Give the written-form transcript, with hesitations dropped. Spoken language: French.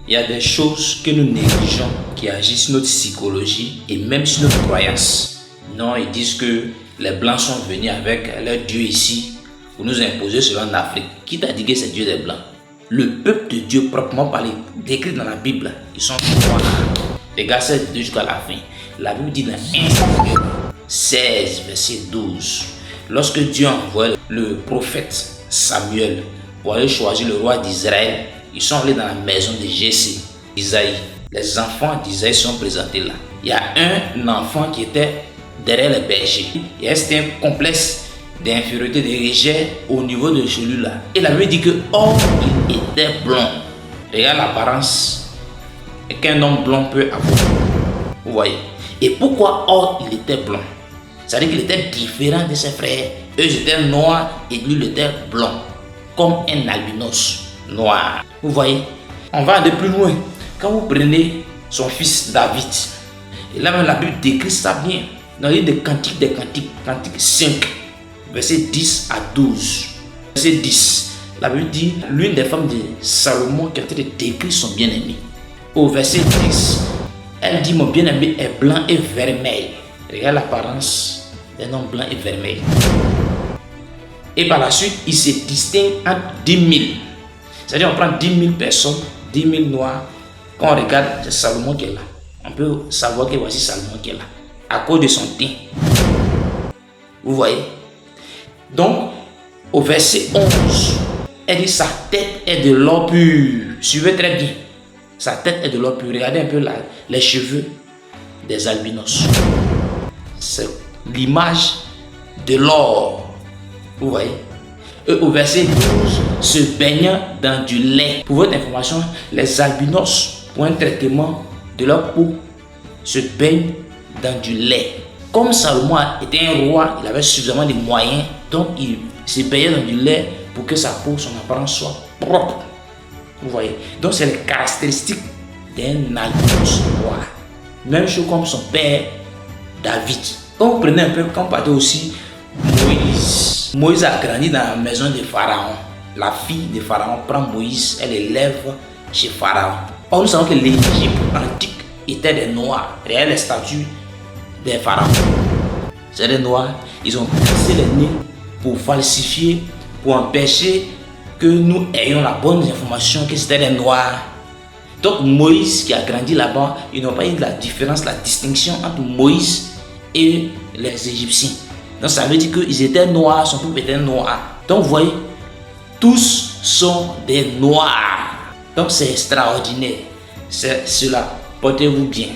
Il y a des choses que nous négligeons qui agissent sur notre psychologie et même sur notre croyance. Non, ils disent que les Blancs sont venus avec leur Dieu ici pour nous imposer cela en Afrique. Qui t'a dit que c'est Dieu des Blancs? Le peuple de Dieu proprement parlé, décrit dans la Bible, ils sont noirs. Regarde cette jusqu'à la fin. La Bible dit dans 1 Samuel 16, verset 12, lorsque Dieu envoie le prophète Samuel pour aller choisir le roi d'Israël, ils sont allés dans la maison de Jessé, Isaïe. Les enfants d'Isaïe sont présentés là. Il y a un enfant qui était derrière les bergers. Et c'était un complexe d'infériorité, de rejet au niveau de celui-là. Et la Bible dit que, or, il était blond. Regarde l'apparence qu'un homme blond peut avoir. Vous voyez? Et pourquoi, or, il était blond? C'est-à-dire qu'il était différent de ses frères. Eux étaient noirs et lui, il était blond. Comme un albinos noir. Vous voyez? On va aller plus loin. Quand vous prenez son fils David, et là même la Bible décrit ça bien. Dans le livre des Cantiques, Cantique 5, verset 10 à 12. Verset 10, la Bible dit, l'une des femmes de Salomon qui a été décrit son bien-aimé. Au verset 10, elle dit, mon bien-aimé est blanc et vermeil. Regarde l'apparence d'un homme blanc et vermeil. Et par la suite, il se distingue entre 10 000. C'est-à-dire, on prend 10 000 personnes, 10 000 noirs. Quand on regarde, c'est Salomon qui est là. On peut savoir que voici Salomon qui est là. À cause de son teint. Vous voyez? Donc, au verset 11, elle dit sa tête est de l'or pur. Suivez très bien. Sa tête est de l'or pur. Regardez un peu là, les cheveux des albinos. C'est l'image de l'or. Vous voyez? Et au verset 12, se baignant dans du lait. Pour votre information, les albinos, pour un traitement de leur peau, se baignent dans du lait. Comme Salomon était un roi, il avait suffisamment de moyens, donc il se baignait dans du lait pour que sa peau, son apparence soit propre. Vous voyez? Donc c'est les caractéristiques d'un albinos noir. Même chose comme son père David. Quand vous prenez un peu, quand vous partez aussi Moïse. Moïse a grandi dans la maison de Pharaon. La fille de Pharaon prend Moïse, elle élève chez Pharaon. Or, nous savons que l'Égypte antique était des Noirs. Regardez les statues des Pharaons. C'est des Noirs. Ils ont cassé les nez pour falsifier, pour empêcher que nous ayons la bonne information que c'était des Noirs. Donc Moïse qui a grandi là-bas, ils n'ont pas eu la différence, la distinction entre Moïse et les Égyptiens. Donc ça veut dire qu'ils étaient noirs, son peuple était noir. Donc vous voyez, tous sont des noirs. Donc c'est extraordinaire. C'est cela. Portez-vous bien.